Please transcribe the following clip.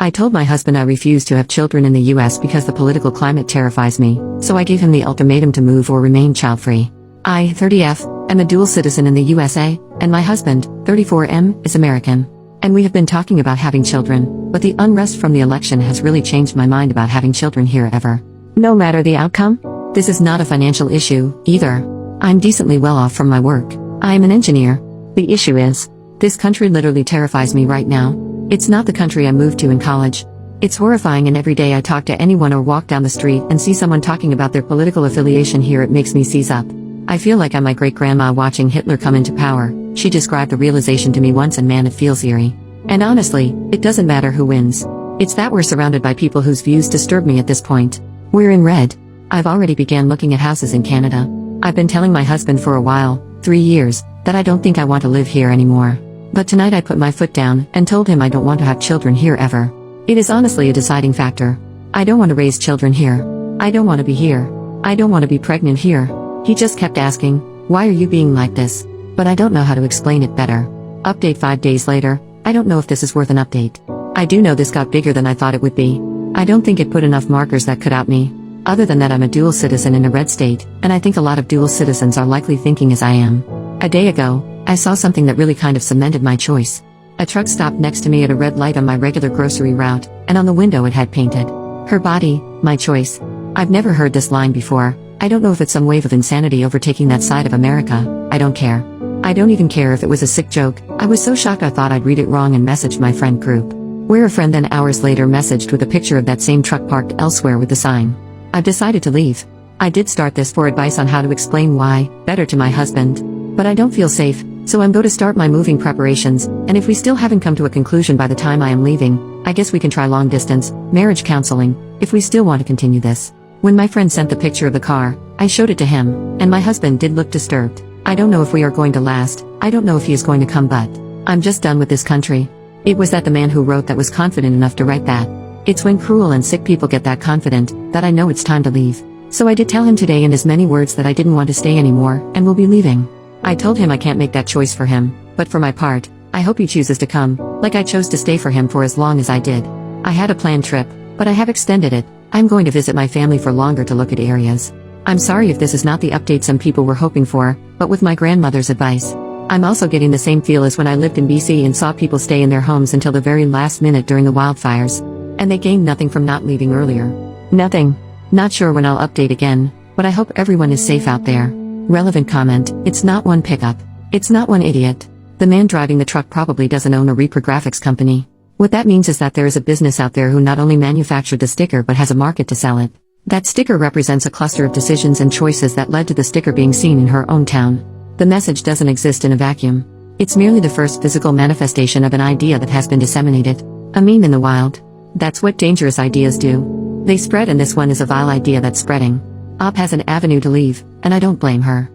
I told my husband I refuse to have children in the US because the political climate terrifies me, so I gave him the ultimatum to move or remain child-free. I, 30F, am a dual citizen in the USA, and my husband, 34M, is American. And we have been talking about having children, but the unrest from the election has really changed my mind about having children here ever. No matter the outcome, this is not a financial issue, either. I'm decently well off from my work. I am an engineer. The issue is, this country literally terrifies me right now. It's not the country I moved to in college. It's horrifying, and every day I talk to anyone or walk down the street and see someone talking about their political affiliation here, it makes me seize up. I feel like I'm my great-grandma watching Hitler come into power. She described the realization to me once, and man, it feels eerie. And honestly, it doesn't matter who wins. It's that we're surrounded by people whose views disturb me at this point. We're in red. I've already began looking at houses in Canada. I've been telling my husband for a while, 3 years, that I don't think I want to live here anymore. But tonight I put my foot down and told him I don't want to have children here ever. It is honestly a deciding factor. I don't want to raise children here. I don't want to be here. I don't want to be pregnant here. He just kept asking, "Why are you being like this?" But I don't know how to explain it better. Update 5 days later. I don't know if this is worth an update. I do know this got bigger than I thought it would be. I don't think it put enough markers that could out me. Other than that, I'm a dual citizen in a red state, and I think a lot of dual citizens are likely thinking as I am. A day ago, I saw something that really kind of cemented my choice. A truck stopped next to me at a red light on my regular grocery route, and on the window it had painted, "Her body, my choice." I've never heard this line before. I don't know if it's some wave of insanity overtaking that side of America. I don't care. I don't even care if it was a sick joke. I was so shocked I thought I'd read it wrong and messaged my friend group. Where a friend then hours later messaged with a picture of that same truck parked elsewhere with the sign. I've decided to leave. I did start this for advice on how to explain why, better to my husband. But I don't feel safe, so I'm going to start my moving preparations, and if we still haven't come to a conclusion by the time I am leaving, I guess we can try long distance, marriage counseling, if we still want to continue this. When my friend sent the picture of the car, I showed it to him, and my husband did look disturbed. I don't know if we are going to last, I don't know if he is going to come, but I'm just done with this country. It was that the man who wrote that was confident enough to write that. It's when cruel and sick people get that confident, that I know it's time to leave. So I did tell him today in as many words that I didn't want to stay anymore, and will be leaving. I told him I can't make that choice for him, but for my part, I hope he chooses to come, like I chose to stay for him for as long as I did. I had a planned trip, but I have extended it. I'm going to visit my family for longer to look at areas. I'm sorry if this is not the update some people were hoping for, but with my grandmother's advice. I'm also getting the same feel as when I lived in BC and saw people stay in their homes until the very last minute during the wildfires. And they gained nothing from not leaving earlier. Nothing. Not sure when I'll update again, but I hope everyone is safe out there. Relevant comment, it's not one pickup. It's not one idiot. The man driving the truck probably doesn't own a Reaper graphics company. What that means is that there is a business out there who not only manufactured the sticker but has a market to sell it. That sticker represents a cluster of decisions and choices that led to the sticker being seen in her own town. The message doesn't exist in a vacuum. It's merely the first physical manifestation of an idea that has been disseminated. A meme in the wild. That's what dangerous ideas do. They spread, and this one is a vile idea that's spreading. Op has an avenue to leave, and I don't blame her.